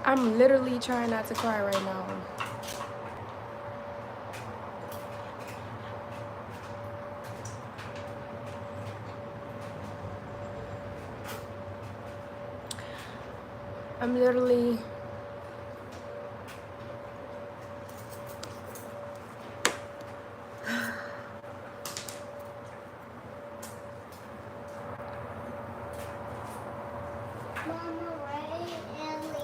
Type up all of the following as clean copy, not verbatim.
I'm literally trying not to cry right now. I'm literally Mama, Ray, and Lee.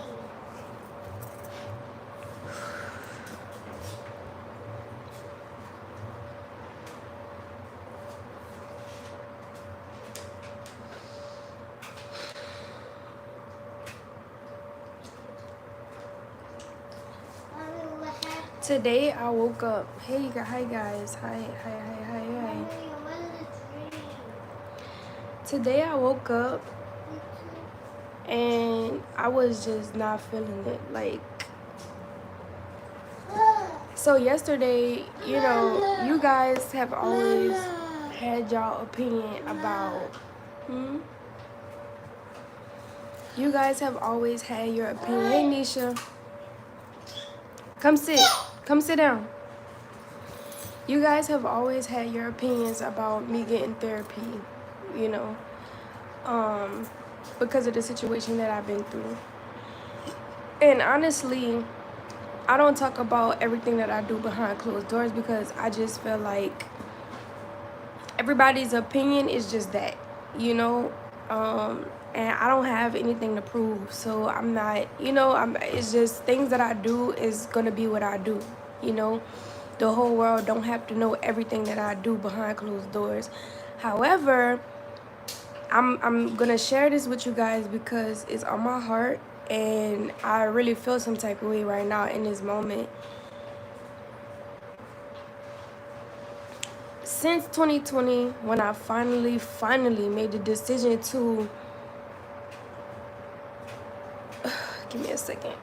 Mommy, what happened? today I woke up. Hi guys. Hi. Mommy, what is the dream? Today I woke up and I was just not feeling it. Like, so yesterday, you guys have always had y'all opinion about you guys have always had your opinion. Hey Nisha, come sit down. You guys have always had your opinions about me getting therapy, you know, because of the situation that I've been through. And honestly, I don't talk about everything that I do behind closed doors because I just feel like everybody's opinion is just that, you know. And I don't have anything to prove, so I'm not, it's just things that I do is gonna be what I do, you know. The whole world don't have to know everything that I do behind closed doors. However, I'm gonna share this with you guys because it's on my heart and I really feel some type of way right now in this moment. Since 2020, when I finally made the decision to give me a second.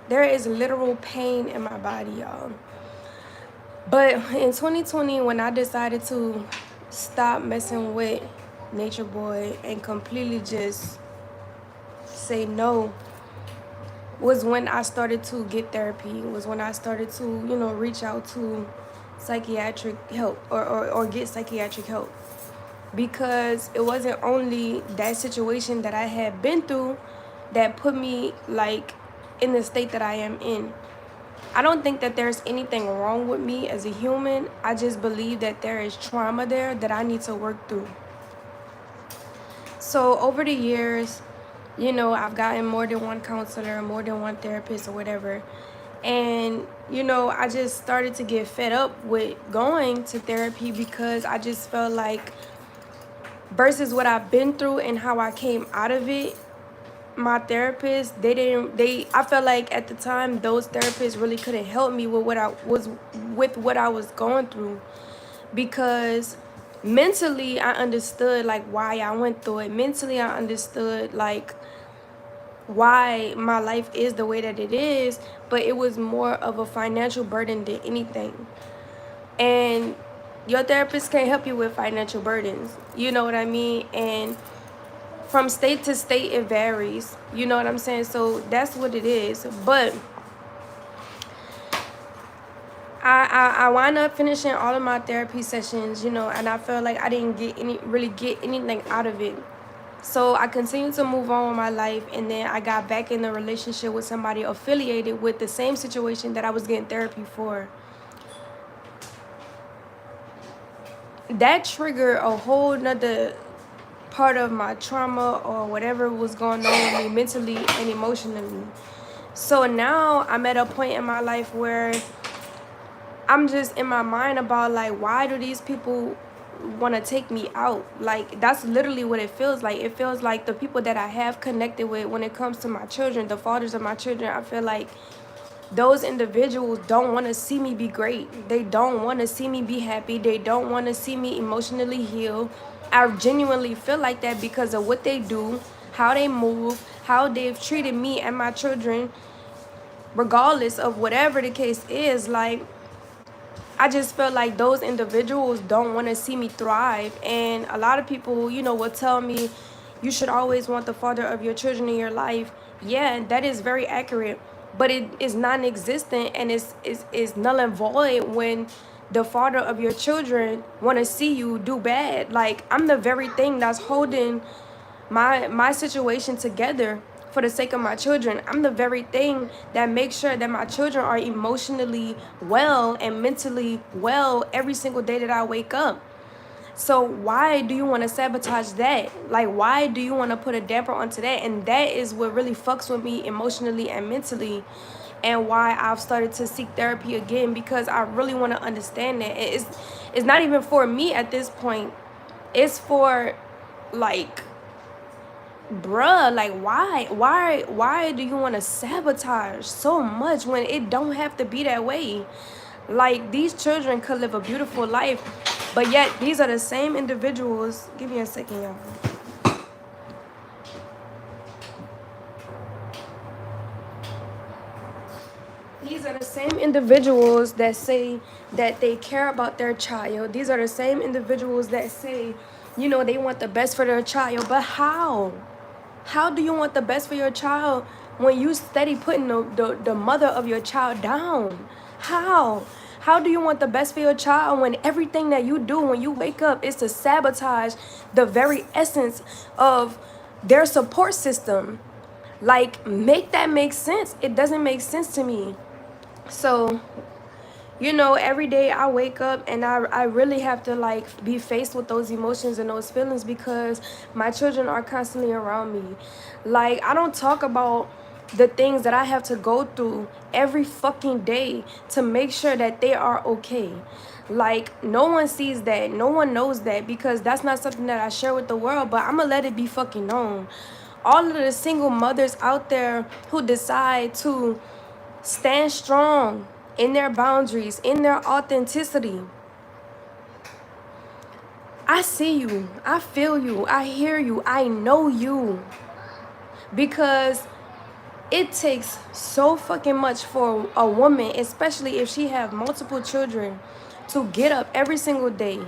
There is literal pain in my body, y'all. But in 2020, when I decided to stop messing with Nature Boy and completely just say no, was when I started to get therapy, was when I started to, reach out to psychiatric help or get psychiatric help. Because it wasn't only that situation that I had been through that put me like in the state that I am in. I don't think that there's anything wrong with me as a human. I just believe that there is trauma there that I need to work through. So over the years, I've gotten more than one counselor, more than one therapist or whatever. And, I just started to get fed up with going to therapy because I just felt like versus what I've been through and how I came out of it, my therapist, I felt like at the time those therapists really couldn't help me with what I was going through, because mentally I understood like why I went through it. Mentally I understood like why my life is the way that it is, but it was more of a financial burden than anything. And your therapist can't help you with financial burdens, you know what I mean? And from state to state it varies, you know what I'm saying? So that's what it is. But I wound up finishing all of my therapy sessions, and I felt like I didn't really get anything out of it. So I continued to move on with my life, and then I got back in a relationship with somebody affiliated with the same situation that I was getting therapy for. That triggered a whole nother part of my trauma or whatever was going on with me mentally and emotionally. So now I'm at a point in my life where I'm just in my mind about like, why do these people want to take me out? Like, that's literally what it feels like. It feels like the people that I have connected with when it comes to my children, the fathers of my children, I feel like those individuals don't want to see me be great. They don't want to see me be happy. They don't want to see me emotionally heal. I genuinely feel like that because of what they do, how they move, how they've treated me and my children, regardless of whatever the case is. Like, I just felt like those individuals don't want to see me thrive. And a lot of people, will tell me, you should always want the father of your children in your life. Yeah, that is very accurate, but it is non-existent and is null and void when the father of your children want to see you do bad. Like, I'm the very thing that's holding my situation together for the sake of my children. I'm the very thing that makes sure that my children are emotionally well and mentally well every single day that I wake up. So why do you want to sabotage that? Like, why do you want to put a damper onto that? And that is what really fucks with me emotionally and mentally, and why I've started to seek therapy again, because I really want to understand that. It's not even for me at this point. It's for, like, bruh, like, why do you want to sabotage so much when it don't have to be that way? Like, these children could live a beautiful life, but yet these are the same individuals. Give me a second, y'all. These are the same individuals that say that they care about their child. These are the same individuals that say, you know, they want the best for their child. But how? How do you want the best for your child when you steady putting the mother of your child down? How? How do you want the best for your child when everything that you do when you wake up is to sabotage the very essence of their support system? Like, make that make sense. It doesn't make sense to me. So, you know, every day I wake up and I really have to, like, be faced with those emotions and those feelings because my children are constantly around me. Like, I don't talk about the things that I have to go through every fucking day to make sure that they are okay. Like, no one sees that. No one knows that because that's not something that I share with the world, but I'm gonna let it be fucking known. All of the single mothers out there who decide to stand strong in their boundaries, in their authenticity. I see you. I feel you. I hear you. I know you. Because it takes so fucking much for a woman, especially if she have multiple children, to get up every single day,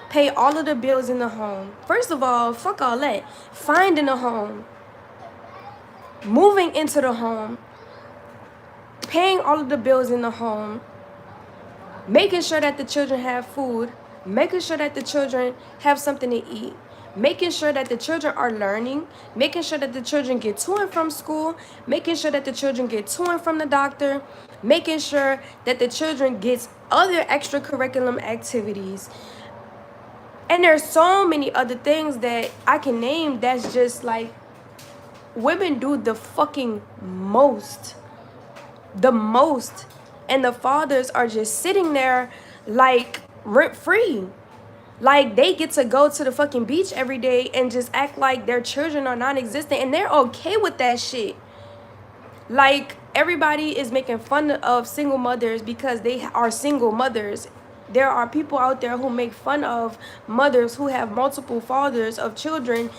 pay all of the bills in the home. First of all, fuck all that. Finding a home, moving into the home, paying all of the bills in the home, making sure that the children have food, making sure that the children have something to eat, making sure that the children are learning, making sure that the children get to and from school, making sure that the children get to and from the doctor, making sure that the children gets other extracurricular activities. And there's so many other things that I can name that's just like, women do the fucking most. The most. And the fathers are just sitting there like rent free. Like, they get to go to the fucking beach every day and just act like their children are non-existent, and they're okay with that shit. Like, everybody is making fun of single mothers because they are single mothers. There are people out there who make fun of mothers who have multiple fathers of children,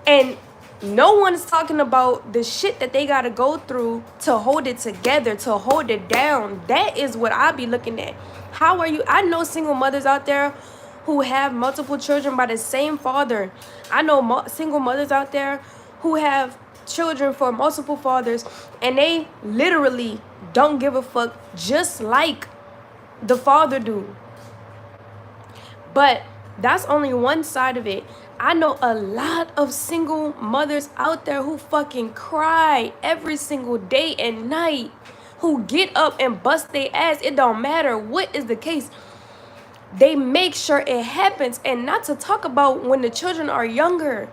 and no one's talking about the shit that they gotta go through to hold it together, to hold it down. That is what I be looking at. How are you? I know single mothers out there who have multiple children by the same father. I know single mothers out there who have children for multiple fathers, and they literally don't give a fuck, just like the father do. But that's only one side of it. I know a lot of single mothers out there who fucking cry every single day and night, who get up and bust their ass. It don't matter what is the case. They make sure it happens. And not to talk about when the children are younger.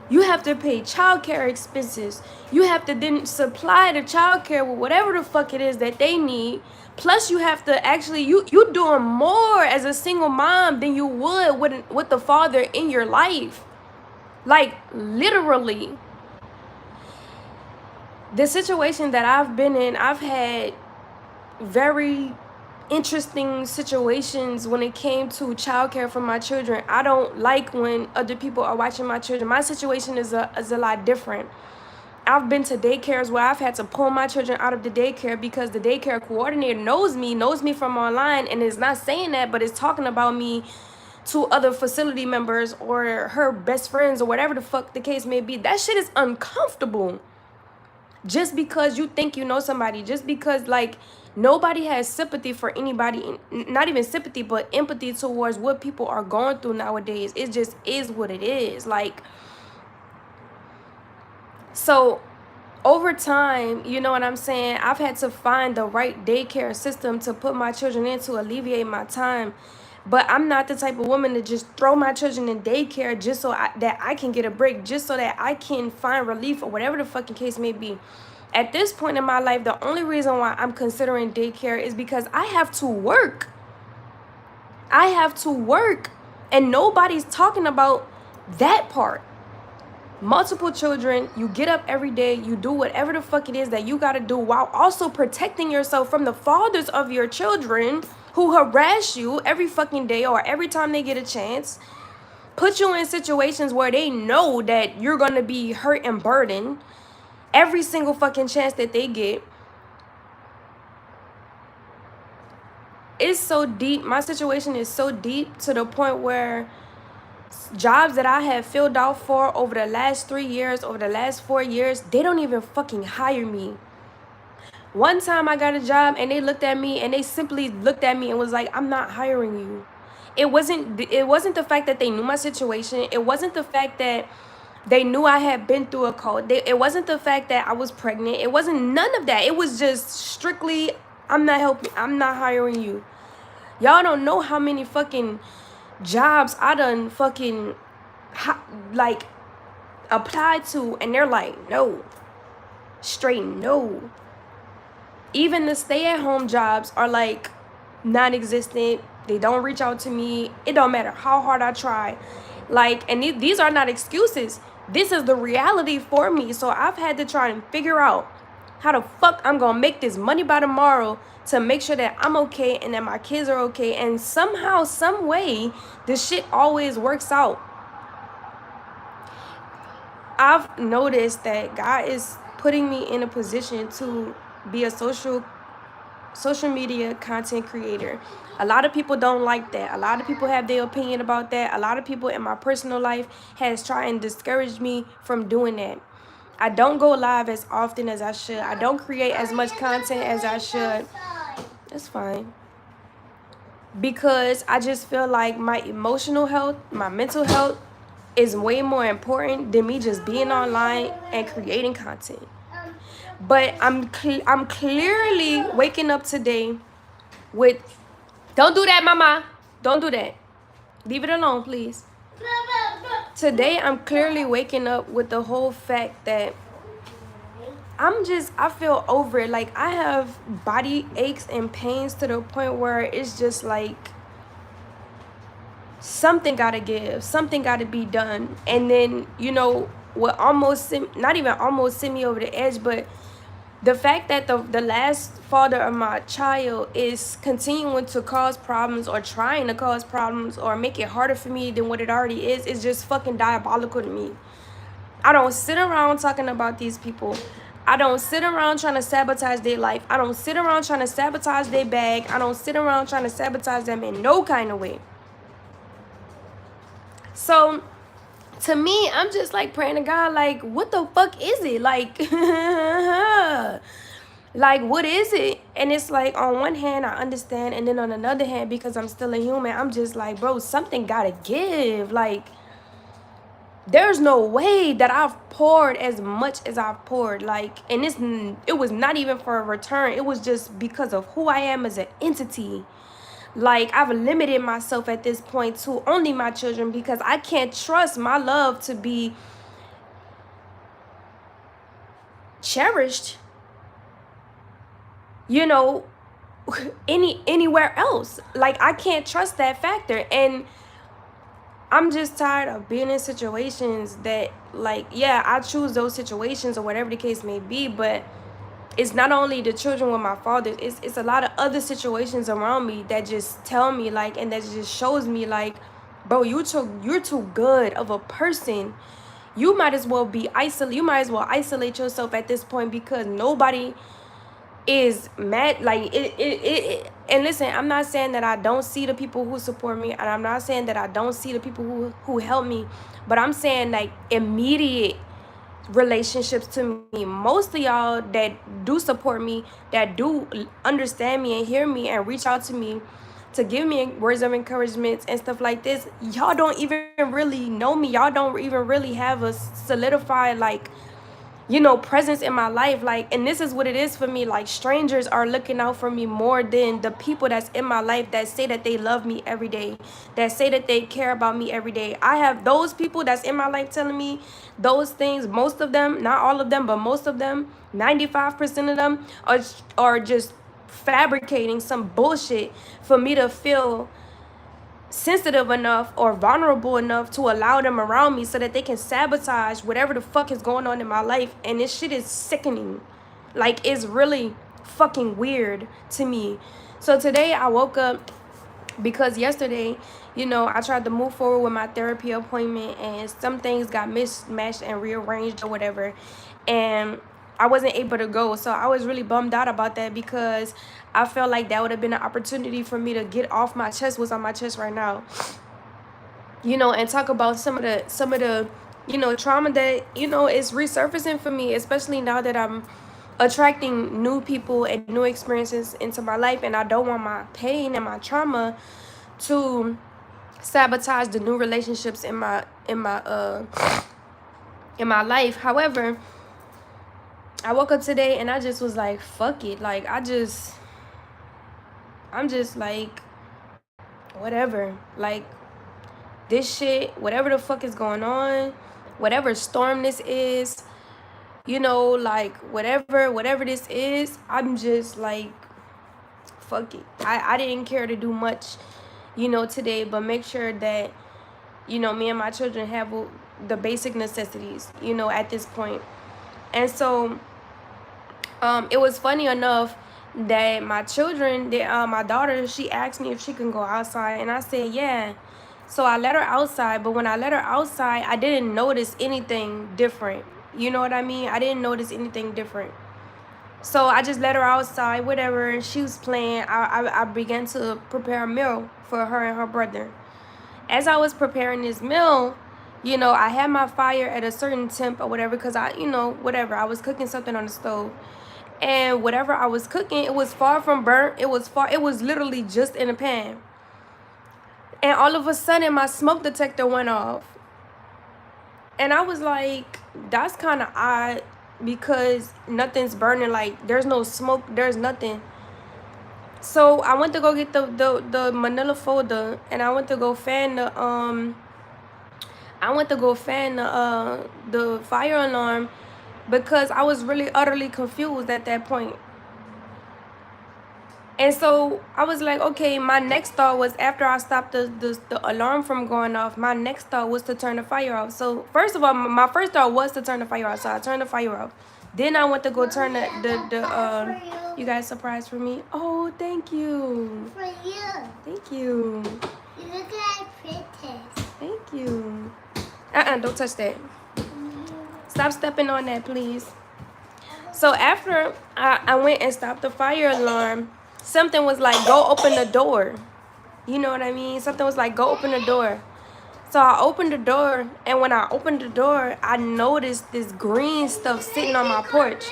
You have to pay childcare expenses. You have to then supply the childcare with whatever the fuck it is that they need. Plus, you have to actually, you doing more as a single mom than you would with the father in your life. Like, literally. The situation that I've been in, I've had very interesting situations when it came to childcare for my children. I don't like when other people are watching my children. My situation is a lot different. I've been to daycares where I've had to pull my children out of the daycare because the daycare coordinator knows me from online, and is not saying that, but is talking about me to other facility members or her best friends or whatever the fuck the case may be. That shit is uncomfortable. Just because you think you know somebody, just because like nobody has sympathy for anybody, not even sympathy, but empathy towards what people are going through nowadays. It just is what it is. Like, so over time, you know what I'm saying, I've had to find the right daycare system to put my children in to alleviate my time. But I'm not the type of woman to just throw my children in daycare just so that I can get a break, just so that I can find relief or whatever the fucking case may be. At this point in my life, the only reason why I'm considering daycare is because I have to work. I have to work. And nobody's talking about that part. Multiple children, you get up every day, you do whatever the fuck it is that you gotta do while also protecting yourself from the fathers of your children who harass you every fucking day or every time they get a chance, put you in situations where they know that you're gonna be hurt and burdened every single fucking chance that they get. It's so deep. My situation is so deep to the point where jobs that I have filled out for over the last 3 years, over the last 4 years, they don't even fucking hire me. One time I got a job and they looked at me and they simply looked at me and was like, I'm not hiring you. It wasn't the fact that they knew my situation. It wasn't the fact that they knew I had been through a cold. It wasn't the fact that I was pregnant. It wasn't none of that. It was just strictly, I'm not helping. I'm not hiring you. Y'all don't know how many fucking jobs I done fucking like applied to, and they're like, no, straight no. Even the stay-at-home jobs are like non-existent. They don't reach out to me. It don't matter how hard I try. Like, and these are not excuses. This is the reality for me. So I've had to try and figure out how the fuck I'm gonna make this money by tomorrow to make sure that I'm okay and that my kids are okay. And somehow, some way, this shit always works out. I've noticed that God is putting me in a position to be a social media content creator. A lot of people don't like that. A lot of people have their opinion about that. A lot of people in my personal life has tried and discouraged me from doing that. I don't go live as often as I should. I don't create as much content as I should. That's fine. Because I just feel like my emotional health, my mental health is way more important than me just being online and creating content. But I'm clearly waking up today with, don't do that, mama. Don't do that. Leave it alone, please. Today, I'm clearly waking up with the whole fact that I feel over it. Like, I have body aches and pains to the point where it's just like, something gotta give. Something gotta be done. And then, you know, what almost, not even almost sent me over the edge, but the fact that the last father of my child is continuing to cause problems or trying to cause problems or make it harder for me than what it already is just fucking diabolical to me. I don't sit around talking about these people. I don't sit around trying to sabotage their life. I don't sit around trying to sabotage their bag. I don't sit around trying to sabotage them in no kind of way. So, to me, I'm just like praying to God, like, what the fuck is it? Like, like, what is it? And it's like, on one hand, I understand. And then on another hand, because I'm still a human, I'm just like, bro, something gotta give. Like, there's no way that I've poured as much as I've poured. Like, and it was not even for a return. It was just because of who I am as an entity. Like, I've limited myself at this point to only my children because I can't trust my love to be cherished, you know, anywhere else. Like, I can't trust that factor. And I'm just tired of being in situations that, like, yeah, I choose those situations or whatever the case may be, but it's not only the children with my father, it's a lot of other situations around me that just tell me, like, and that just shows me, like, bro, you're too good of a person. You might as well isolate yourself at this point because nobody is mad. Like and listen, I'm not saying that I don't see the people who support me, and I'm not saying that I don't see the people who help me, but I'm saying like immediate relationships to me. Most of y'all that do support me, that do understand me and hear me and reach out to me to give me words of encouragement and stuff like this, y'all don't even really know me. Y'all don't even really have a solidified like, you know, presence in my life. Like, and this is what it is for me. Like, strangers are looking out for me more than the people that's in my life that say that they love me every day, that say that they care about me every day. I have those people that's in my life telling me those things. Most of them, not all of them, but most of them, 95% of them are just fabricating some bullshit for me to feel sensitive enough or vulnerable enough to allow them around me so that they can sabotage whatever the fuck is going on in my life. And this shit is sickening. Like, it's really fucking weird to me. So today I woke up because yesterday, you know, I tried to move forward with my therapy appointment and some things got mismatched and rearranged or whatever. And I wasn't able to go. So I was really bummed out about that because I felt like that would have been an opportunity for me to get off my chest, what's on my chest right now. You know, and talk about some of the, you know, trauma that, you know, is resurfacing for me, especially now that I'm attracting new people and new experiences into my life, and I don't want my pain and my trauma to sabotage the new relationships in my life. However, I woke up today and I just was like, fuck it. Like, I'm just like, whatever. Like, this shit, whatever the fuck is going on, whatever storm this is, you know, like, whatever this is, I'm just like, fuck it. I didn't care to do much, you know, today, but make sure that, you know, me and my children have the basic necessities, you know, at this point. And so it was funny enough that my children, my daughter, she asked me if she can go outside, and I said yeah. So I let her outside, but when I let her outside, I didn't notice anything different. You know what I mean? I didn't notice anything different. So I just let her outside, whatever, and she was playing. I began to prepare a meal for her and her brother. As I was preparing this meal, you know, I had my fire at a certain temp or whatever, because I, you know, whatever, I was cooking something on the stove. And whatever I was cooking, it was far from burnt. It was literally just in a pan. And all of a sudden, my smoke detector went off. And I was like, that's kind of odd, because nothing's burning. Like, there's no smoke. There's nothing. So I went to go get the manila folder, and I went to go fan the fire alarm, because I was really utterly confused at that point. And so I was like, okay, my next thought was, after I stopped the alarm from going off, my next thought was to turn the fire off. So first of all, my first thought was to turn the fire off. So I turned the fire off. Then I went to go turn you guys surprise for me? Oh, thank you. For you. Thank you. You look like princess. Thank you. Don't touch that. Stop stepping on that, please. So after I went and stopped the fire alarm, something was like, go open the door. You know what I mean? Something was like, go open the door. So I opened the door, and when I opened the door, I noticed this green stuff sitting on my porch.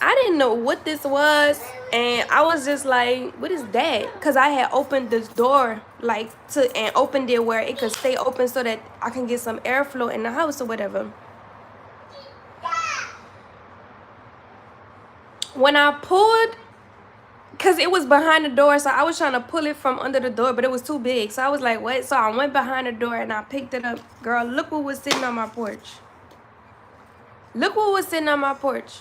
I didn't know what this was, and I was just like, what is that? Because I had opened this door, like, and opened it where it could stay open so that I can get some airflow in the house or whatever. When I pulled, because it was behind the door, so I was trying to pull it from under the door, but it was too big. So I was like, what? So I went behind the door and I picked it up. Girl, look what was sitting on my porch. Look what was sitting on my porch.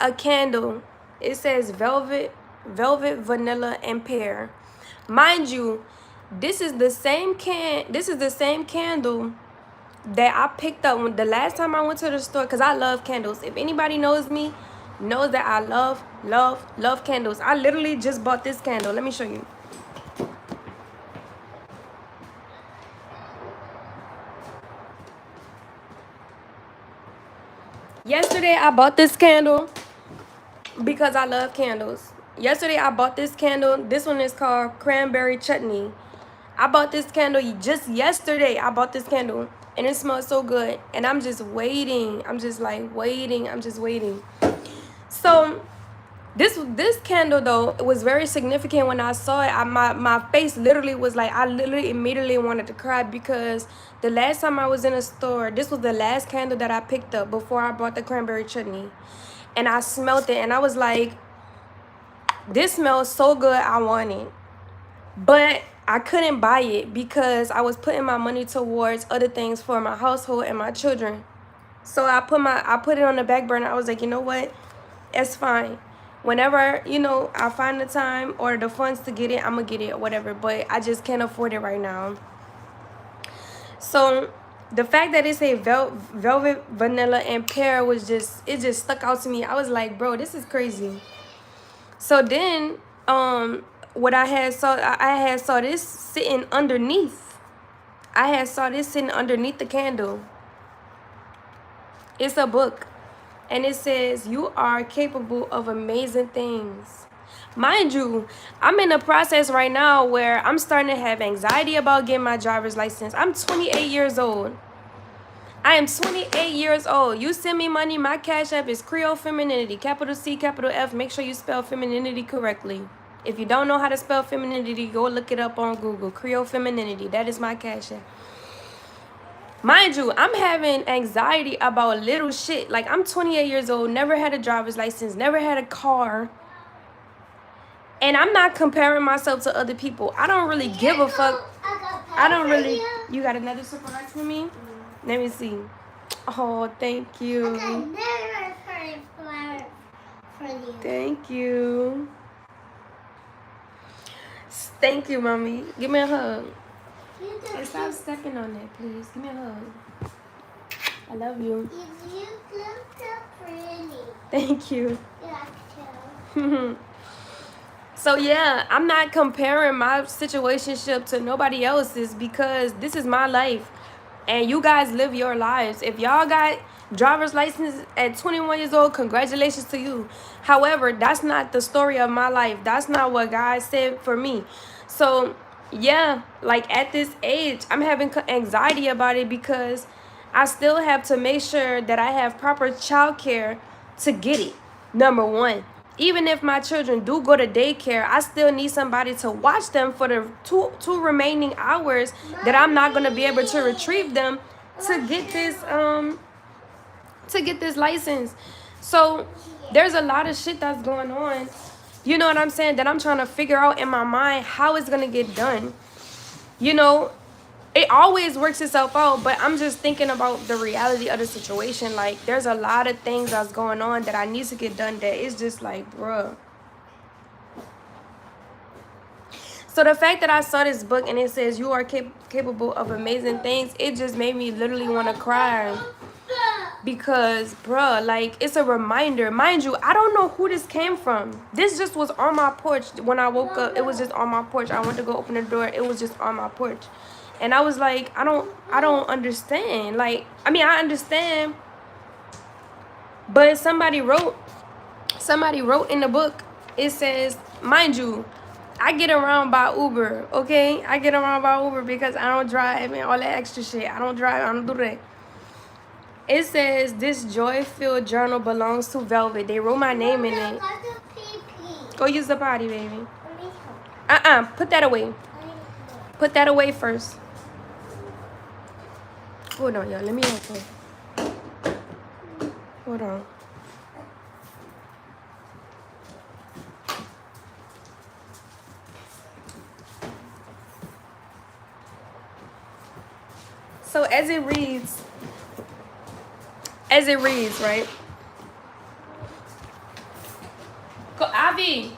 A candle. It says velvet, vanilla, and pear. Mind you, this is the same candle that I picked up when the last time I went to the store, because I love candles. If anybody knows me, knows that I love candles. I literally just bought this candle. Let me show you. Yesterday I bought this candle. because I love candles. Yesterday I bought this candle. This one is called Cranberry Chutney. I bought this candle just yesterday. I bought this candle and it smells so good. And I'm just waiting. I'm just like waiting. I'm just waiting. So this candle though, it was very significant when I saw it. My face literally was like, I literally immediately wanted to cry because the last time I was in a store, this was the last candle that I picked up before I bought the cranberry chutney. And I smelled it and I was like, this smells so good, I want it. But I couldn't buy it because I was putting my money towards other things for my household and my children. So I put it on the back burner. I was like, you know what? It's fine. Whenever, I find the time or the funds to get it, I'm going to get it or whatever. But I just can't afford it right now. So the fact that it said velvet, vanilla, and pear it just stuck out to me. I was like, bro, this is crazy. So then, what I had saw this sitting underneath. I had saw this sitting underneath the candle. It's a book. And it says, you are capable of amazing things. Mind you, I'm in a process right now where I'm starting to have anxiety about getting my driver's license. I'm 28 years old. I am 28 years old. You send me money, my Cash App is Creole Femininity, capital C, capital F. Make sure you spell femininity correctly. If you don't know how to spell femininity, go look it up on Google. Creole Femininity, that is my Cash App. Mind you, I'm having anxiety about little shit. Like, I'm 28 years old, never had a driver's license, never had a car. And I'm not comparing myself to other people. I don't really give a fuck. I don't really. You got another surprise for me? Let me see. Oh, thank you. I got another flower for you. Thank you. Thank you, mommy. Give me a hug. And stop stepping on that, please. Give me a hug. I love you. You look so pretty. Thank you. You like to. So yeah, I'm not comparing my situationship to nobody else's because this is my life. And you guys live your lives. If y'all got driver's license at 21 years old, congratulations to you. However, that's not the story of my life. That's not what God said for me. So yeah, like at this age, I'm having anxiety about it because I still have to make sure that I have proper childcare to get it. Number one. Even if my children do go to daycare, I still need somebody to watch them for the two remaining hours that I'm not gonna be able to retrieve them to get this license. So there's a lot of shit that's going on. You know what I'm saying? That I'm trying to figure out in my mind how it's gonna get done. It always works itself out, but I'm just thinking about the reality of the situation. Like, there's a lot of things that's going on that I need to get done that it's just like, bruh. So the fact that I saw this book and it says you are capable of amazing things, it just made me literally want to cry. Because, bruh, like, it's a reminder. Mind you, I don't know who this came from. This just was on my porch. When I woke up, it was just on my porch. I went to go open the door. It was just on my porch. And I was like, I don't understand. Like, I mean, I understand. But somebody wrote in the book, it says, mind you, I get around by Uber, okay? I get around by Uber because I don't drive and all that extra shit. I don't drive, I don't do that. It says, this joy-filled journal belongs to Velvet. They wrote my name in it. Go use the potty, baby. Put that away. Put that away first. Hold on, y'all. Let me help her. Hold on. So as it reads, right? Go, Avi.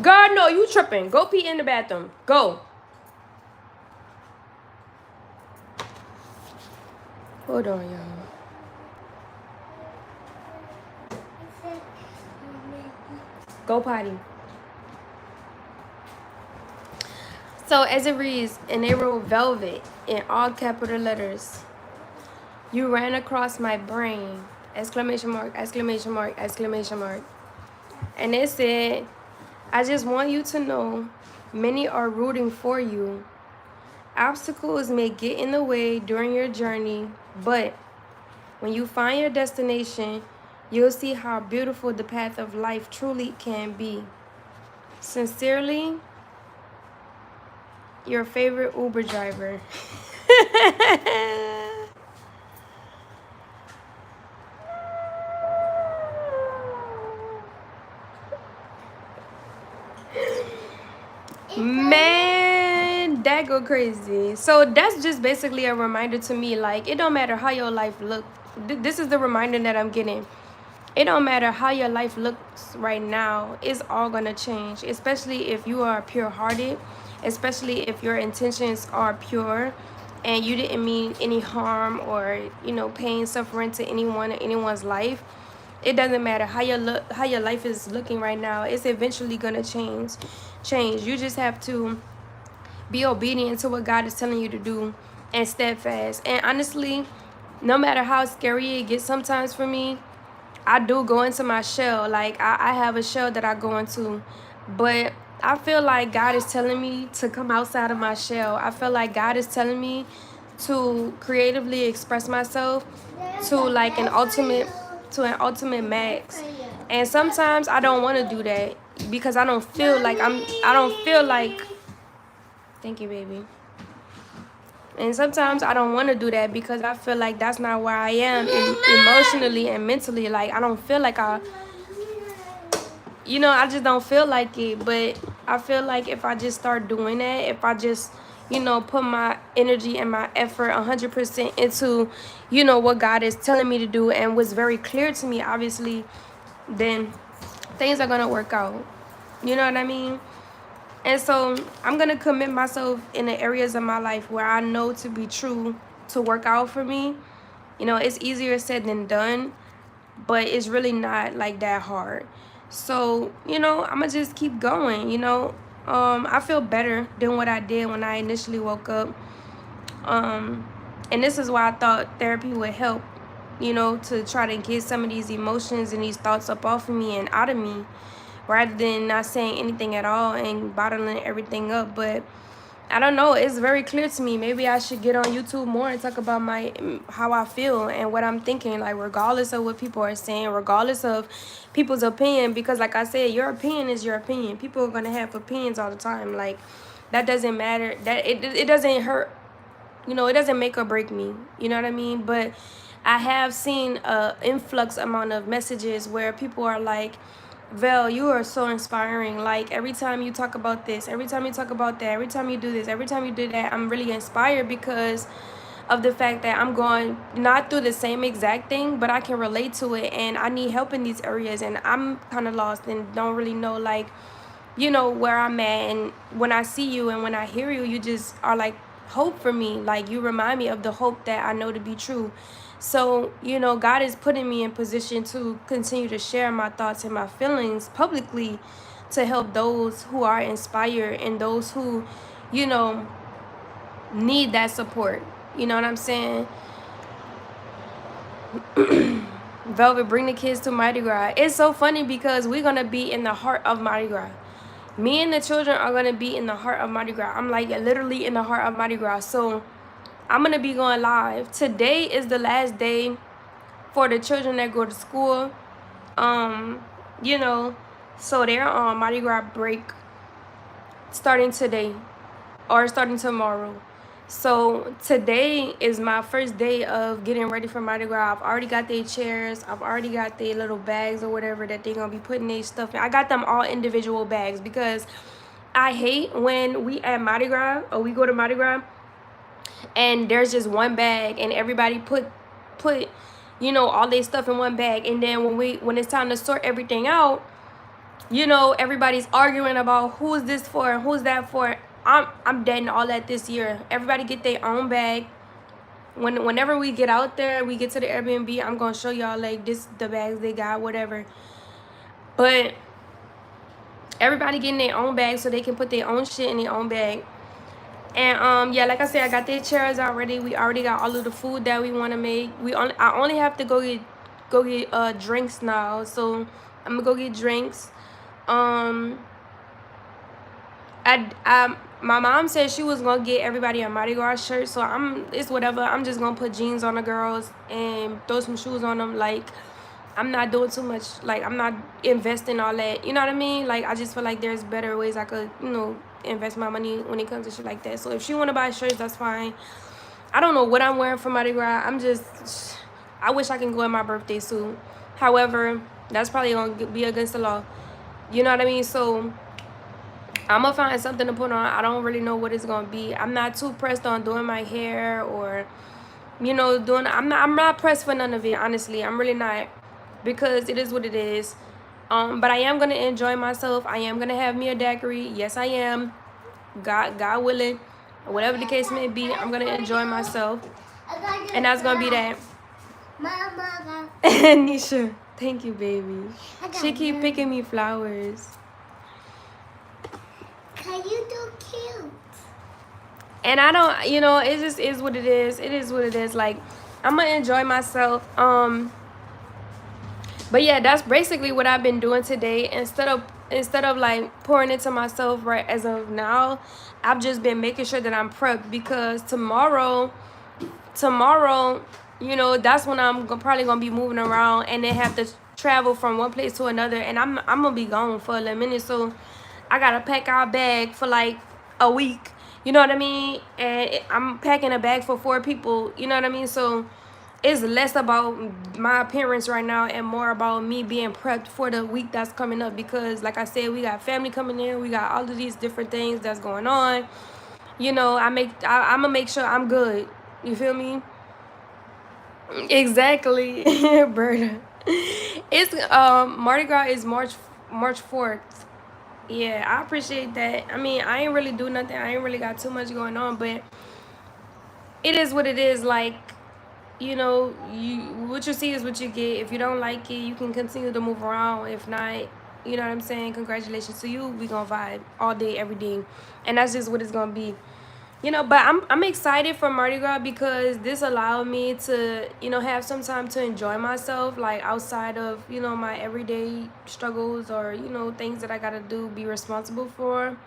God, no, you tripping. Go pee in the bathroom. Go. Hold on, y'all. Go potty. So as it reads, and they wrote Velvet in all capital letters. You ran across my brain. Exclamation mark, exclamation mark, exclamation mark. And it said, I just want you to know many are rooting for you. Obstacles may get in the way during your journey, but when you find your destination, you'll see how beautiful the path of life truly can be. Sincerely, your favorite Uber driver. Man, that go crazy. So that's just basically a reminder to me, like, it don't matter how your life look. This is the reminder that I'm getting. It don't matter how your life looks right now. It's all gonna change, especially if you are pure-hearted, especially if your intentions are pure and you didn't mean any harm or, you know, pain, suffering to anyone or anyone's life. It doesn't matter how your life is looking right now. It's eventually gonna change. You just have to be obedient to what God is telling you to do and steadfast. And honestly, no matter how scary it gets sometimes for me, I do go into my shell. Like, I have a shell that I go into, but I feel like God is telling me to come outside of my shell. I feel like God is telling me to creatively express myself to like an ultimate max. And sometimes I don't want to do that because I don't feel like thank you, baby. And sometimes I don't want to do that because I feel like that's not where I am emotionally and mentally. Like, I don't feel like I just don't feel like it. But I feel like if I just start doing that, if I just, put my energy and my effort 100% into, what God is telling me to do and was very clear to me, obviously, then things are going to work out. You know what I mean? And so I'm going to commit myself in the areas of my life where I know to be true to work out for me. It's easier said than done, but it's really not like that hard. So, I'm going to just keep going. I feel better than what I did when I initially woke up. And this is why I thought therapy would help, to try to get some of these emotions and these thoughts up off of me and out of me, rather than not saying anything at all and bottling everything up. But I don't know, it's very clear to me. Maybe I should get on YouTube more and talk about how I feel and what I'm thinking, like, regardless of what people are saying, regardless of people's opinion, because like I said, your opinion is your opinion. People are going to have opinions all the time. Like, that doesn't matter. That it doesn't hurt, it doesn't make or break me. You know what I mean? But I have seen a influx amount of messages where people are like, Vel, you are so inspiring. Like, every time you talk about this, every time you talk about that, every time you do this, every time you do that, I'm really inspired because of the fact that I'm going not through the same exact thing, but I can relate to it, and I need help in these areas, and I'm kind of lost and don't really know, like, where I'm at. And when I see you and when I hear you, you just are like hope for me. Like, you remind me of the hope that I know to be true. So, God is putting me in position to continue to share my thoughts and my feelings publicly to help those who are inspired and those who, need that support. You know what I'm saying? Velvet, bring the kids to Mardi Gras. It's so funny because we're going to be in the heart of Mardi Gras. Me and the children are going to be in the heart of Mardi Gras. I'm like literally in the heart of Mardi Gras. So I'm going to be going live. Today is the last day for the children that go to school. So they're on Mardi Gras break starting today or starting tomorrow. So today is my first day of getting ready for Mardi Gras. I've already got their chairs. I've already got their little bags or whatever that they're going to be putting their stuff in. I got them all individual bags because I hate when we at Mardi Gras or we go to Mardi Gras and there's just one bag and everybody put all their stuff in one bag, and then when it's time to sort everything out, everybody's arguing about who's this for and who's that for. I'm deading all that this year. Everybody get their own bag. Whenever we get out there, we get to the Airbnb, I'm gonna show y'all like this the bags they got, whatever. But everybody getting their own bag so they can put their own shit in their own bag. And yeah, like I said, I got their chairs already. We already got all of the food that we want to make. I only have to go get go get drinks now. So I'm gonna go get drinks. Um, my mom said she was gonna get everybody a Mardi Gras shirt, so it's whatever. I'm just gonna put jeans on the girls and throw some shoes on them. Like, I'm not doing too much. Like, I'm not investing all that. You know what I mean? Like, I just feel like there's better ways I could, invest my money when it comes to shit like that. So if she wanna buy shirts, that's fine. I don't know what I'm wearing for Mardi Gras. I wish I can go in my birthday suit. However, that's probably gonna be against the law. You know what I mean? So I'm gonna find something to put on. I don't really know what it's gonna be. I'm not too pressed on doing my hair or, doing. I'm not pressed for none of it. Honestly, I'm really not, because it is what it is. But I am gonna enjoy myself. I am gonna have me a daiquiri. Yes, I am. God willing, whatever the case may be, I'm gonna enjoy myself, and that's gonna be that. Mama, Nisha, thank you, baby. She keep picking me flowers. can you do cute? And I don't, it just is what it is. It is what it is. Like, I'm gonna enjoy myself. But yeah, that's basically what I've been doing today. Instead of like pouring into myself right as of now, I've just been making sure that I'm prepped, because tomorrow, that's when I'm probably gonna be moving around and then have to travel from one place to another, and I'm gonna be gone for a little minute. So I gotta pack our bag for like a week. You know what I mean? And I'm packing a bag for 4 people. You know what I mean? So it's less about my appearance right now and more about me being prepped for the week that's coming up, because like I said, we got family coming in, we got all of these different things that's going on. I'm gonna make sure I'm good. You feel me? Exactly. Berta. It's Mardi Gras is March 4th. Yeah, I appreciate that. I mean, I ain't really do nothing. I ain't really got too much going on, but it is what it is. Like, what you see is what you get. If you don't like it, you can continue to move around. If not, you know what I'm saying, congratulations to you. We gonna vibe all day, every day, and that's just what it's gonna be. But I'm excited for Mardi Gras, because this allowed me to, have some time to enjoy myself, like outside of, my everyday struggles or, things that I gotta do, be responsible for.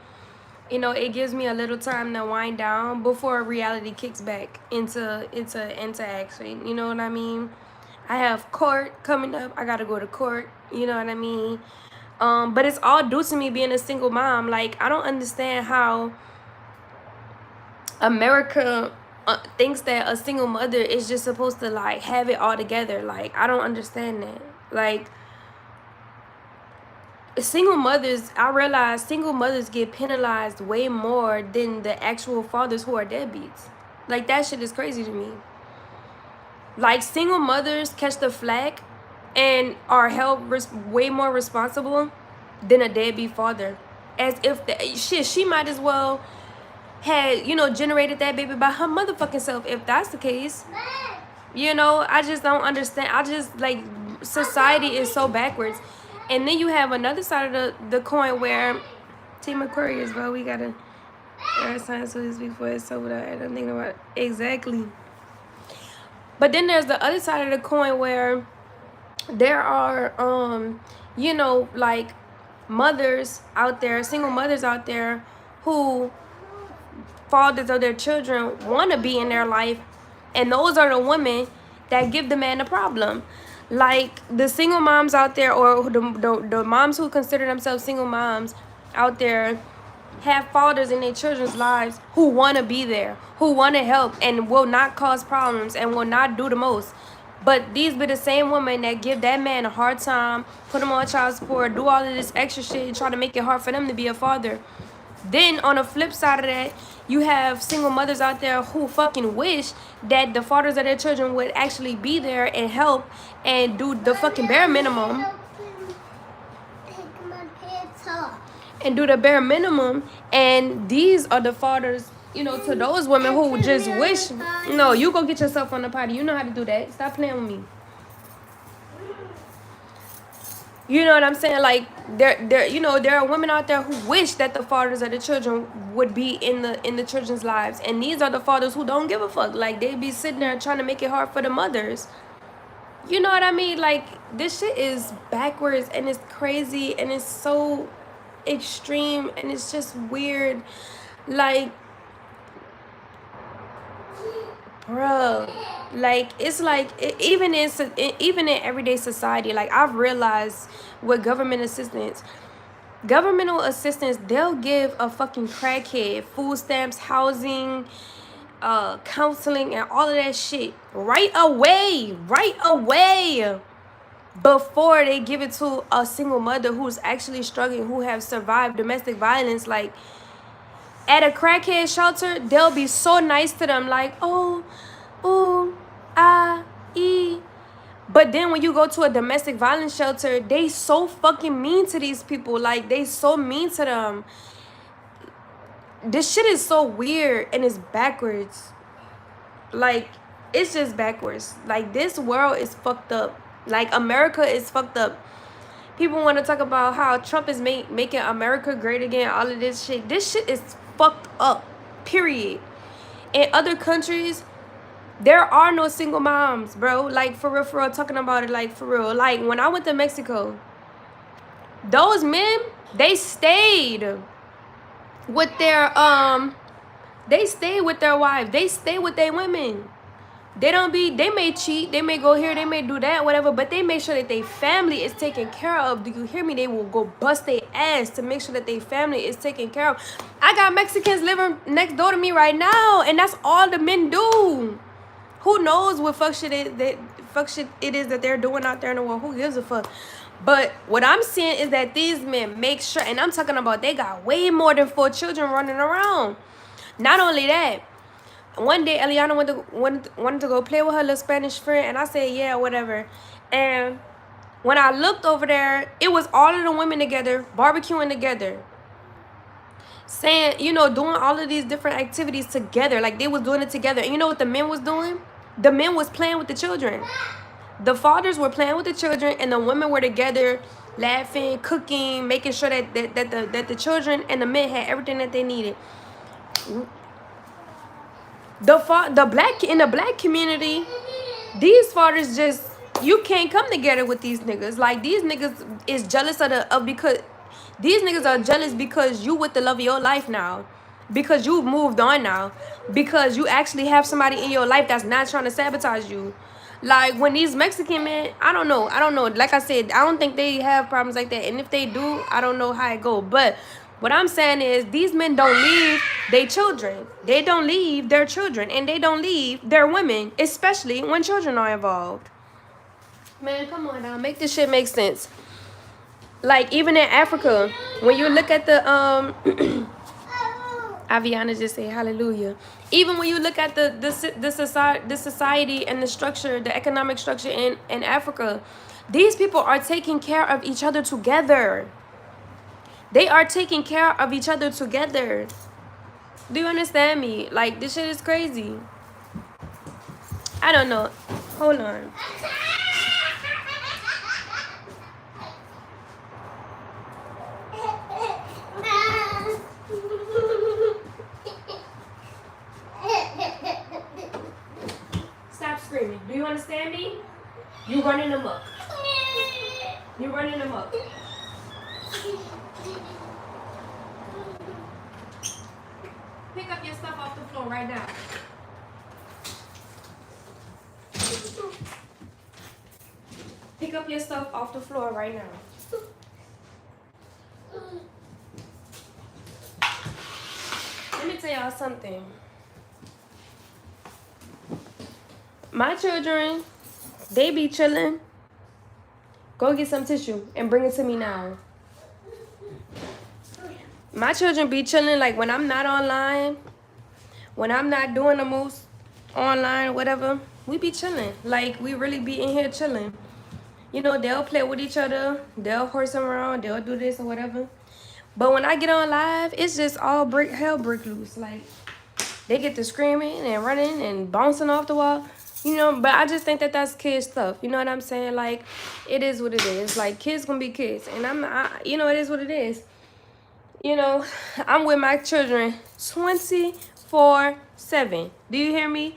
It gives me a little time to wind down before reality kicks back into action. You know what I mean? I have court coming up. I gotta go to court. You know what I mean? But it's all due to me being a single mom. Like, I don't understand how America thinks that a single mother is just supposed to like have it all together. Like, I don't understand that. Like, I realize single mothers get penalized way more than the actual fathers who are deadbeats. Like, that shit is crazy to me. Like, single mothers catch the flack and are held way more responsible than a deadbeat father. As if she might as well had, generated that baby by her motherfucking self, if that's the case. I just don't understand. I just, like, society is so backwards. And then you have another side of the coin where Team Aquarius, bro, we gotta air signs for this before it's sold out. I don't think about it. Exactly. But then there's the other side of the coin where there are like mothers out there, single mothers out there, who fathers of their children want to be in their life, and those are the women that give the man the problem. Like, the single moms out there, or the moms who consider themselves single moms out there, have fathers in their children's lives who want to be there, who want to help, and will not cause problems and will not do the most. But these be the same women that give that man a hard time, put him on child support, do all of this extra shit, and try to make it hard for them to be a father. Then on the flip side of that, you have single mothers out there who fucking wish that the fathers of their children would actually be there and help and do the fucking bare minimum. Take my pants off. And do the bare minimum. And these are the fathers, to those women who just wish. No, you go get yourself on the potty. You know how to do that. Stop playing with me. You know what I'm saying? Like, there are women out there who wish that the fathers of the children would be in the children's lives, and these are the fathers who don't give a fuck. Like, they be sitting there trying to make it hard for the mothers. You know what I mean? Like, this shit is backwards and it's crazy and it's so extreme and it's just weird. Like, bro, like it's like even in everyday society, like I've realized with governmental assistance, they'll give a fucking crackhead food stamps, housing, counseling, and all of that shit right away, before they give it to a single mother who's actually struggling, who have survived domestic violence. Like, at a crackhead shelter, they'll be so nice to them, like, oh, ooh, ah, ee. But then when you go to a domestic violence shelter, they so fucking mean to these people. Like, they so mean to them. This shit is so weird and it's backwards. Like, it's just backwards. Like, this world is fucked up. Like, America is fucked up. People want to talk about how Trump is making America great again, all of this shit. This shit is fucked up, period. In other countries, there are no single moms, bro. Like, for real, talking about it, like, for real. Like, when I went to Mexico, those men, they stayed with their, they stay with their wives. They stay with their women. They may cheat, they may go here, they may do that, whatever, but they make sure that their family is taken care of. Do you hear me? They will go bust their ass to make sure that their family is taken care of. I got Mexicans living next door to me right now, and that's all the men do. Who knows what fuck shit it is that they're doing out there in the world? Who gives a fuck? But what I'm saying is that these men make sure, and I'm talking about they got way more than 4 children running around. Not only that, one day Eliana wanted to go play with her little Spanish friend, and I said, yeah, whatever. And when I looked over there, it was all of the women together, barbecuing together, saying, you know, doing all of these different activities together. Like, they was doing it together. And you know what the men was doing? The men was playing with the children. The fathers were playing with the children, and the women were together, laughing, cooking, making sure that the children and the men had everything that they needed. In the black community, these fathers just, you can't come together with these niggas. Like, these niggas is jealous because these niggas are jealous because you with the love of your life now, because you've moved on now, because you actually have somebody in your life that's not trying to sabotage you. Like, when these Mexican men, I don't know. Like I said, I don't think they have problems like that, and if they do, I don't know how it go. But what I'm saying is, these men don't leave their children. They don't leave their children, and they don't leave their women, especially when children are involved. Man, come on now, make this shit make sense. Like, even in Africa, when you look at the Aviana just say hallelujah. Even when you look at the society and the structure, the economic structure in Africa, these people are taking care of each other together. They are taking care of each other together. Do you understand me? Like, this shit is crazy. I don't know. Hold on. Stop screaming. Do you understand me? You running them up. You running them up. Pick up your stuff off the floor right now. Pick up your stuff off the floor right now. Let me tell y'all something. My children, they be chilling. Go get some tissue and bring it to me now. My children be chilling, like, when I'm not online, when I'm not doing the most online or whatever, we be chilling. Like, we really be in here chilling. You know, they'll play with each other, they'll horse around, they'll do this or whatever. But when I get on live, it's just all hell break loose. Like, they get to screaming and running and bouncing off the wall. You know, but I just think that that's kid stuff. You know what I'm saying? Like, it is what it is. Like, kids gonna be kids. And you know, it is what it is. You know, I'm with my children 24/7. Do you hear me?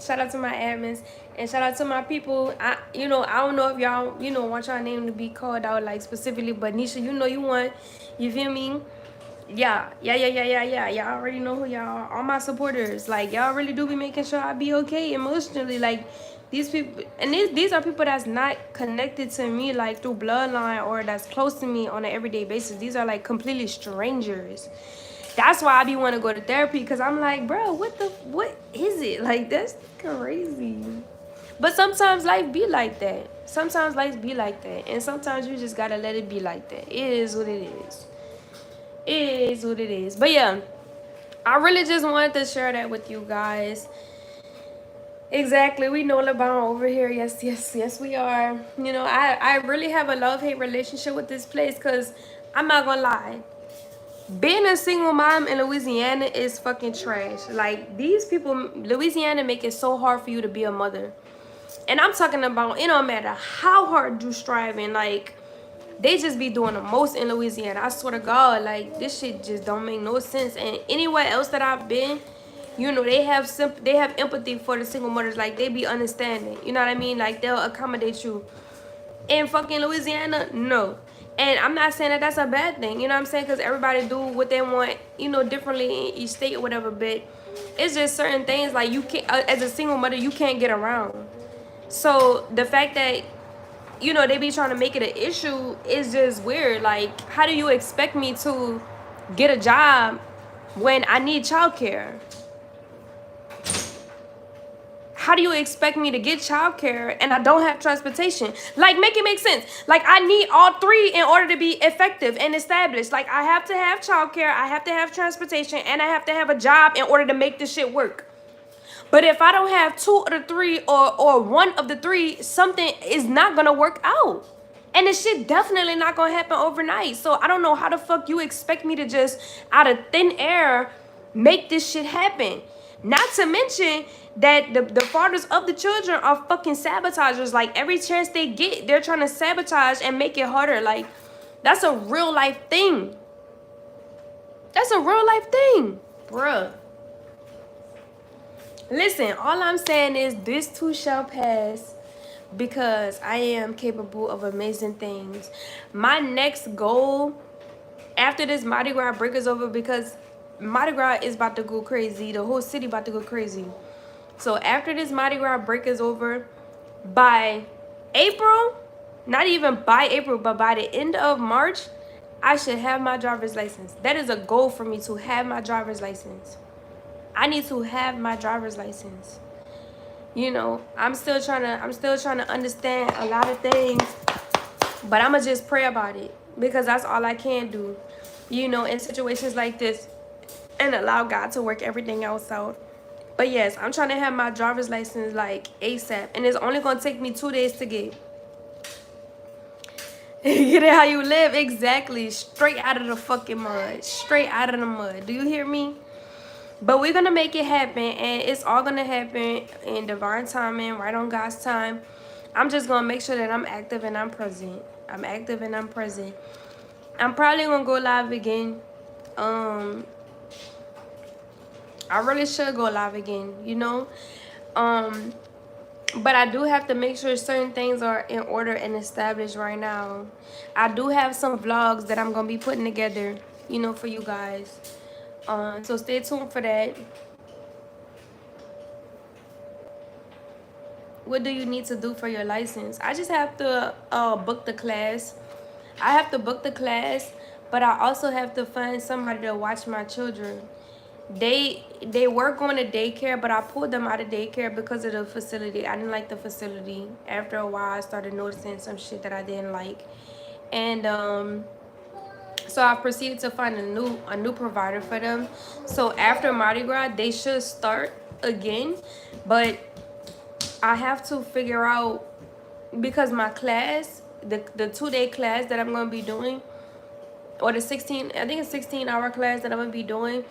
Shout out to my admins and shout out to my people. I don't know if y'all, want your name to be called out like specifically, but Nisha, you want, you feel me? Yeah. Y'all already know who y'all are. All my supporters, like y'all really do be making sure I be okay emotionally. Like these people, and these are people that's not connected to me like through bloodline or that's close to me on an everyday basis. These are like completely strangers. That's why I be want to go to therapy, because I'm like, bro, what is it? Like, that's crazy. But sometimes life be like that. Sometimes life be like that. And sometimes you just gotta let it be like that. It is what it is. It is what it is. But yeah, I really just wanted to share that with you guys. Exactly. We know LeBron over here. Yes, we are. I really have a love-hate relationship with this place, because I'm not gonna lie. Being a single mom in Louisiana is fucking trash. Like, these people, Louisiana make it so hard for you to be a mother. And I'm talking about, it don't matter how hard you striving, like, they just be doing the most in Louisiana. I swear to God, like, this shit just don't make no sense. And anywhere else that I've been, they have empathy for the single mothers. Like, they be understanding. You know what I mean? Like, they'll accommodate you. In fucking Louisiana, no. And I'm not saying that that's a bad thing, you know what I'm saying? Because everybody do what they want, differently in each state or whatever. But it's just certain things, like, you can't, as a single mother, you can't get around. So the fact that, they be trying to make it an issue is just weird. Like, how do you expect me to get a job when I need childcare? How do you expect me to get childcare and I don't have transportation? Like, make it make sense. Like, I need all three in order to be effective and established. Like, I have to have childcare, I have to have transportation, and I have to have a job in order to make this shit work. But if I don't have two of the three or one of the three, something is not gonna work out. And this shit definitely not gonna happen overnight. So I don't know how the fuck you expect me to just out of thin air make this shit happen. Not to mention that the fathers of the children are fucking sabotagers. Like, every chance they get, they're trying to sabotage and make it harder. Like, that's a real life thing. That's a real life thing, bruh. Listen, all I'm saying is this too shall pass, because I am capable of amazing things. My next goal after this Mardi Gras break is over, because Mardi Gras is about to go crazy. The whole city about to go crazy. So after this Mardi Gras break is over, by April, not even by April, but by the end of March, I should have my driver's license. That is a goal for me, to have my driver's license. I need to have my driver's license. I'm still trying to understand a lot of things, but I'ma just pray about it, because that's all I can do, in situations like this, and allow God to work everything else out. But yes, I'm trying to have my driver's license like ASAP, and it's only gonna take me 2 days to get. Get it how you live, exactly. Straight out of the fucking mud. Straight out of the mud. Do you hear me? But we're gonna make it happen, and it's all gonna happen in divine timing, right on God's time. I'm just gonna make sure that I'm active and I'm present. I'm active and I'm present. I'm probably gonna go live again. I really should go live again, but I do have to make sure certain things are in order and established right now. I do have some vlogs that I'm gonna be putting together, for you guys. So stay tuned for that. What do you need to do for your license? I just have to book the class. I have to book the class, but I also have to find somebody to watch my children. They were going to daycare, but I pulled them out of daycare because of the facility. I didn't like the facility. After a while, I started noticing some shit that I didn't like, and so I proceeded to find a new provider for them. So after Mardi Gras, they should start again, but I have to figure out, because my class, the 2-day class that I'm gonna be doing, or the 16-hour class that I'm gonna be doing,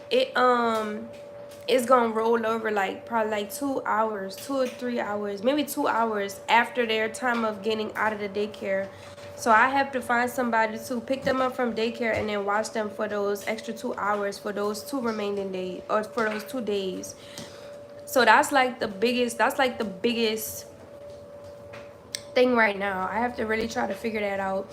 it's gonna roll over like probably like 2 hours, 2 or 3 hours, maybe 2 hours after their time of getting out of the daycare. So I have to find somebody to pick them up from daycare and then watch them for those extra 2 hours for those 2 remaining days, or for those 2 days. So that's like the biggest thing right now. I have to really try to figure that out.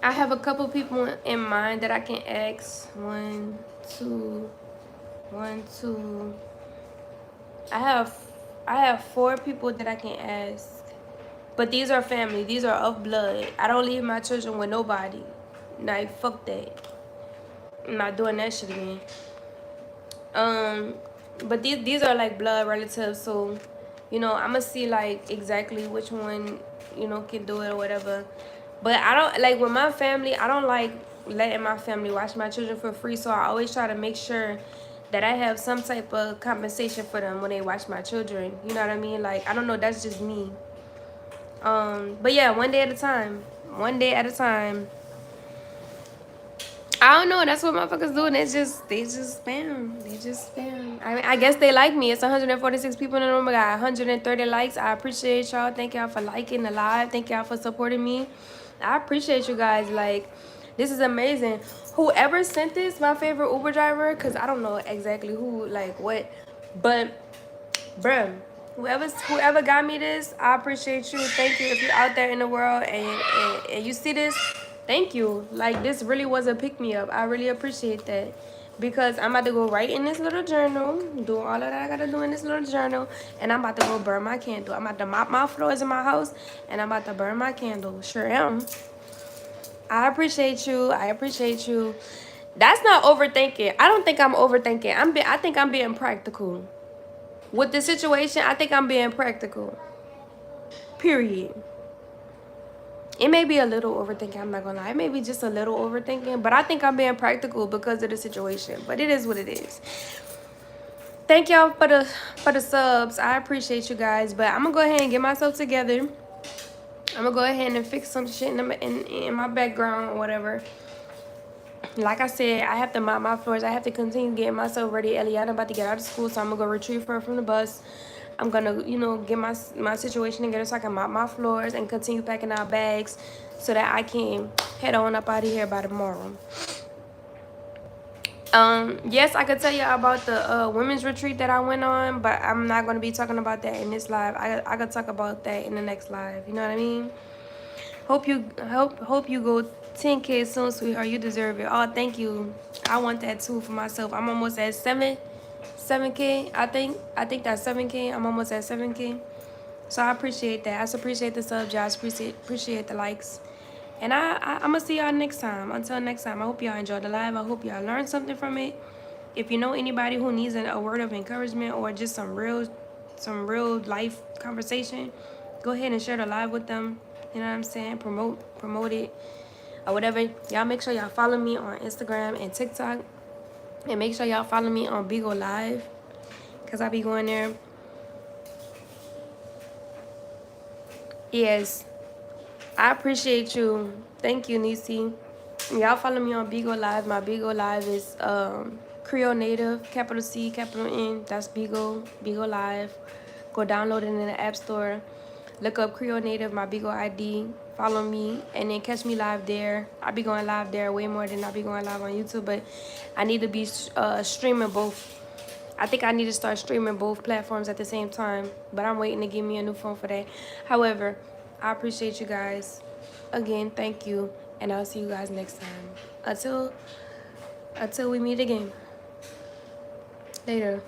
I have a couple people in mind that I can ask. One, two. I have 4 people that I can ask. But these are family. These are of blood. I don't leave my children with nobody. Like, fuck that. I'm not doing that shit again. But these are like blood relatives, so I'ma see like exactly which one can do it or whatever. But I don't like with my family. I don't like letting my family watch my children for free. So I always try to make sure that I have some type of compensation for them when they watch my children. You know what I mean? Like, I don't know. That's just me. But yeah, one day at a time. One day at a time. I don't know. That's what motherfuckers do. And they just spam. They just spam. I guess they like me. It's 146 people in the room. I got 130 likes. I appreciate y'all. Thank y'all for liking the live. Thank y'all for supporting me. I appreciate you guys. Like, this is amazing. Whoever sent this, my favorite Uber driver, because I don't know exactly who, like, what. But, bruh, whoever got me this, I appreciate you. Thank you. If you're out there in the world and you see this, thank you. Like, this really was a pick-me-up. I really appreciate that. Because I'm about to go right in this little journal, do all of that I gotta do in this little journal, and I'm about to go burn my candle. I'm about to mop my floors in my house, and I'm about to burn my candle. Sure am. I appreciate you. I appreciate you. That's not overthinking. I don't think I'm overthinking. I think I'm being practical. With the situation, I think I'm being practical. Period. It may be a little overthinking, I'm not gonna lie. It may be just a little overthinking, but I think I'm being practical because of the situation. But it is what it is. Thank y'all for the subs. I appreciate you guys. But I'm gonna go ahead and get myself together. I'm gonna go ahead and fix some shit in my background or whatever. Like I said, I have to mop my floors. I have to continue getting myself ready. Eliana about to get out of school, so I'm gonna go retrieve her from the bus. I'm gonna, get my situation together so I can mop my floors and continue packing our bags so that I can head on up out of here by tomorrow. Yes, I could tell you about the women's retreat that I went on, but I'm not gonna be talking about that in this live. I could talk about that in the next live. You know what I mean? Hope you go 10K soon, sweetheart. You deserve it. Oh, thank you. I want that too for myself. I'm almost at 7K. I think that's 7K. I'm almost at 7K. So I appreciate that. I appreciate the subs, y'all. Appreciate the likes. And I'm gonna see y'all next time. Until next time, I hope y'all enjoyed the live. I hope y'all learned something from it. If you know anybody who needs a word of encouragement or just some real life conversation, go ahead and share the live with them. You know what I'm saying? Promote it or whatever. Y'all make sure y'all follow me on Instagram and TikTok. And make sure y'all follow me on Bigo Live, because I be going there. Yes. I appreciate you. Thank you, Nisi. Y'all follow me on Bigo Live. My Bigo Live is Creole Native, capital C, capital N. That's Bigo Live. Go download it in the App Store. Look up Creole Native, my Bigo ID. Follow me, and then catch me live there. I be going live there way more than I be going live on YouTube, but I need to be streaming both. I think I need to start streaming both platforms at the same time, but I'm waiting to get me a new phone for that. However, I appreciate you guys. Again, thank you, and I'll see you guys next time. Until we meet again. Later.